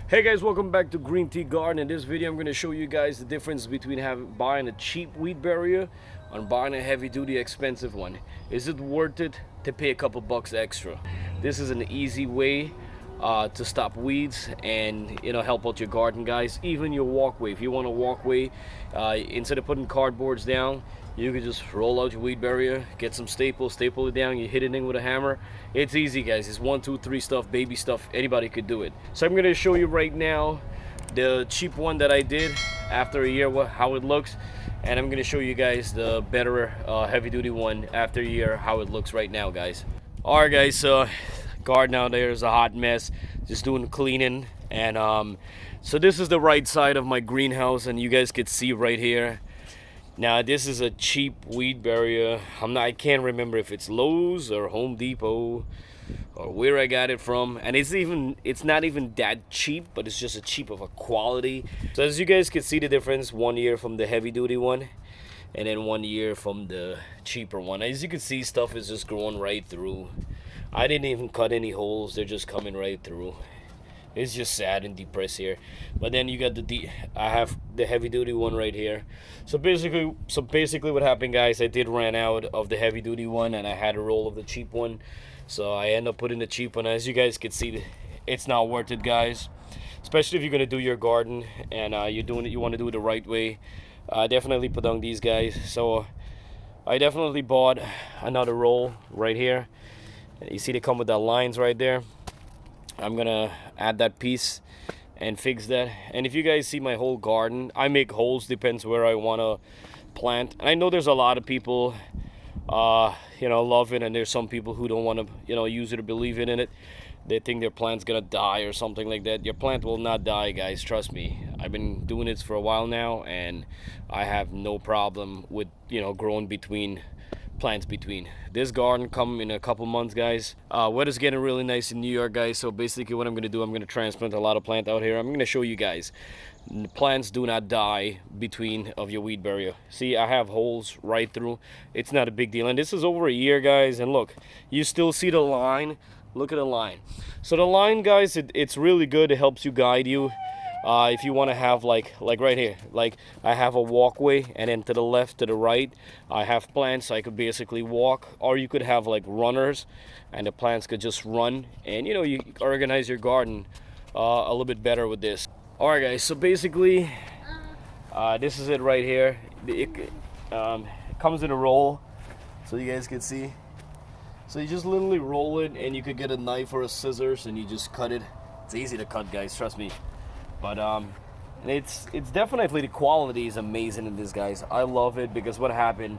Hey guys, welcome back to GreenTGarden. In this video, I'm going to show you guys the difference between buying a cheap weed barrier and buying a heavy-duty expensive one. Is it worth it to pay a couple bucks extra? This is an easy way to stop weeds and help out your garden, guys. Even your walkway. If you want a walkway, instead of putting cardboards down, you can just roll out your weed barrier, get some staples, staple it down, you hit it in with a hammer. It's easy, guys. It's 1, 2, 3 stuff, baby stuff. Anybody could do it. So I'm gonna show you right now the cheap one that I did after a year, how it looks, and I'm gonna show you guys the better heavy-duty one after a year, how it looks right now, guys. All right, guys. So garden out there is a hot mess. Just doing cleaning, and so this is the right side of my greenhouse, and you guys could see right here. Now this is a cheap weed barrier. I can't remember if it's Lowe's or Home Depot or where I got it from, and it's not even that cheap, but it's just a cheap of a quality. So as you guys can see the difference, 1 year from the heavy duty one and then 1 year from the cheaper one. As you can see, stuff is just growing right through. I didn't even cut any holes, they're just coming right through. It's just sad and depressed here. But then you got I have the heavy duty one right here. So basically what happened, guys, I did run out of the heavy duty one and I had a roll of the cheap one. So I end up putting the cheap one. As you guys can see, it's not worth it, guys. Especially if you're gonna do your garden and you want to do it the right way. Definitely put on these guys. So I definitely bought another roll right here. You see they come with the lines right there. I'm gonna add that piece and fix that. And if you guys see my whole garden, I make holes, depends where I want to plant. And I know there's a lot of people love it, and there's some people who don't want to use it or believe in it. They think their plant's gonna die or something like that. Your plant will not die, guys, trust me. I've been doing this for a while now, and I have no problem with growing plants between. This garden come in a couple months, guys. Weather's getting really nice in New York, guys, so basically what I'm gonna do, I'm gonna transplant a lot of plant out here. I'm gonna show you guys plants do not die between of your weed barrier. See, I have holes right through. It's not a big deal, and this is over a year, guys, and look, you still see the line. Look at the line. So the line, guys, it's really good. It helps you guide you. If you want to have like right here, like I have a walkway, and then to the left, to the right, I have plants. I could basically walk, or you could have like runners, and the plants could just run, and you organize your garden a little bit better with this. All right, guys. So basically, this is it right here. It comes in a roll, so you guys can see. So you just literally roll it, and you could get a knife or a scissors, and you just cut it. It's easy to cut, guys. Trust me. But it's definitely, the quality is amazing in this, guys. I love it because what happened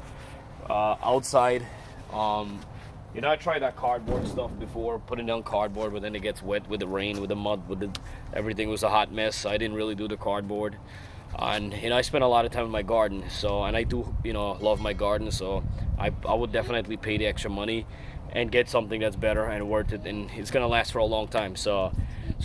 outside, I tried that cardboard stuff before, putting down cardboard, but then it gets wet with the rain, with the mud, everything was a hot mess. So I didn't really do the cardboard, and I spent a lot of time in my garden. So, and I do love my garden, so I would definitely pay the extra money and get something that's better and worth it, and it's gonna last for a long time. So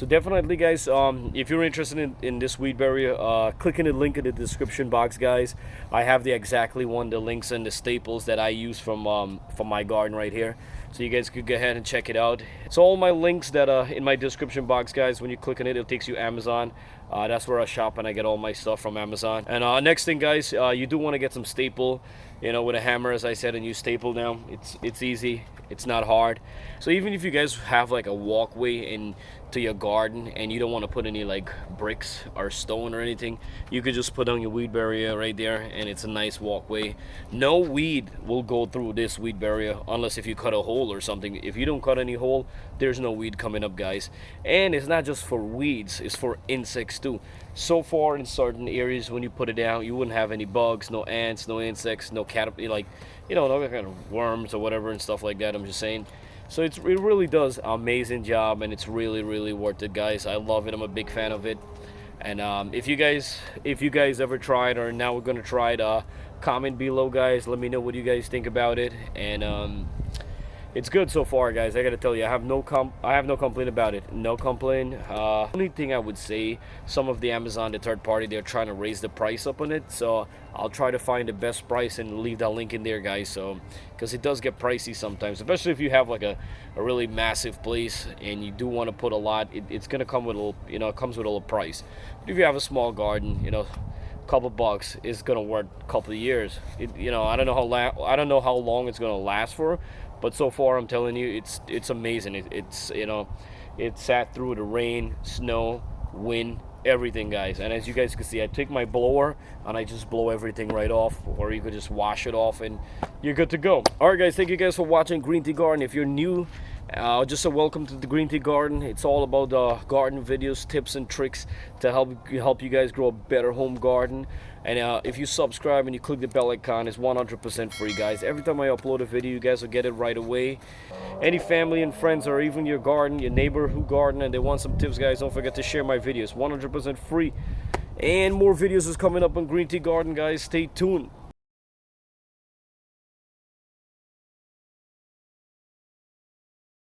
definitely, guys, if you're interested in this weed barrier, click in the link in the description box, guys. I have the exactly one, the links and the staples that I use from my garden right here, so you guys could go ahead and check it out. So all my links that in my description box, guys, when you click on it, it takes you Amazon. That's where I shop, and I get all my stuff from Amazon. And next thing, guys, you do want to get some staple, with a hammer, as I said, and you staple down. It's easy. It's not hard. So even if you guys have like a walkway into your garden and you don't want to put any like bricks or stone or anything, you could just put on your weed barrier right there, and it's a nice walkway. No weed will go through this weed barrier unless if you cut a hole or something. If you don't cut any hole, there's no weed coming up, guys. And it's not just for weeds, it's for insects too. So far in certain areas, when you put it down, you wouldn't have any bugs, no ants, no insects, no no kind of worms or whatever and stuff like that. I'm just saying. So it really does an amazing job, and it's really, really worth it, guys. I love it. I'm a big fan of it. And if you guys ever tried, or now we're gonna try it, comment below, guys. Let me know what you guys think about it. And it's good so far, guys. I gotta tell you, I have no complaint about it. No complaint. Only thing I would say, some of the Amazon, the third party, they're trying to raise the price up on it. So I'll try to find the best price and leave that link in there, guys. So because it does get pricey sometimes, especially if you have like a really massive place and you do want to put a lot. It's gonna come with a little, you know, it comes with a little price. But if you have a small garden, you know, couple bucks is gonna work a couple of years. You know, I don't know how long it's gonna last for, but so far I'm telling you, it's amazing. It's you know, it sat through the rain, snow, wind, everything, guys. And as you guys can see, I take my blower and I just blow everything right off, or you could just wash it off and you're good to go. All right, guys, thank you guys for watching GreenTGarden. If you're new, just a welcome to the GreenTGarden. It's all about garden videos, tips and tricks to help you guys grow a better home garden. And if you subscribe and you click the bell icon, it's 100% free, guys. Every time I upload a video, you guys will get it right away. Any family and friends, or even your garden, your neighbor who garden and they want some tips, guys, don't forget to share my videos. 100% free. And more videos is coming up on GreenTGarden, guys. Stay tuned.